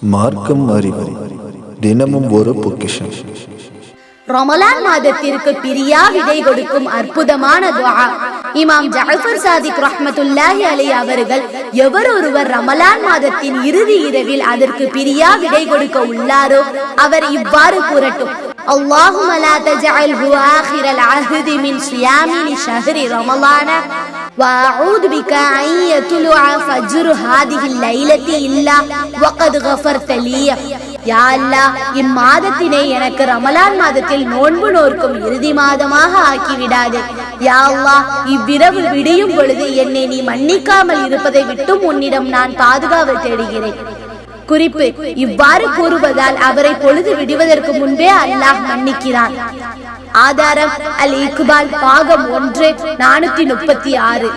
மார்க்கம் அறிவு தினமும் ஒரு பொக்கிஷம். ரமலான் மாதத்திற்கு பிரியா விடை கொடுக்கும் அற்புதமான துஆ. இமாம் ஜஅஃபர் சாதிக் ரஹ்மத்துல்லாஹி அலைஹி அவர்கள் எவர் ஒருவர் ரமலான் மாதத்தின் இறுதி இரவில் அதற்கு பிரியா விடை கொடுக்க உள்ளாரோ அவர் இவ்வாறு கூறட்டும்: அல்லாஹும்ம லா தஜஅல்ஹு ஆখিরাல் அஹ்தி மின் ஸியாமி ஷஹ்ரி ரமலான وأعوذ بك أن يطلع فجر هذه الليلة إلا وقد غفرت لي. யா அல்லாஹ், இம்மாதத்தினை எனக்கு ரமலான் மாதத்தில் நோன்பு நோர்க்கும் இறுதி மாதமாக ஆக்கிவிடாது. யா அல்லாஹ், இவ்விரவு விடியும் பொழுது என்னை நீ மன்னிக்காமல் இருப்பதை விட்டும் உன்னிடம் நான் பாதுகாவல் தேடுகிறேன். குறிப்பு: இவ்வாறு கூறுவதால் அவரை பொழுது விடுவதற்கு முன்பே அல்லாஹ் மன்னிக்கிறான். ஆதாரம்: அல் இக்பால் பாகம் 1 436.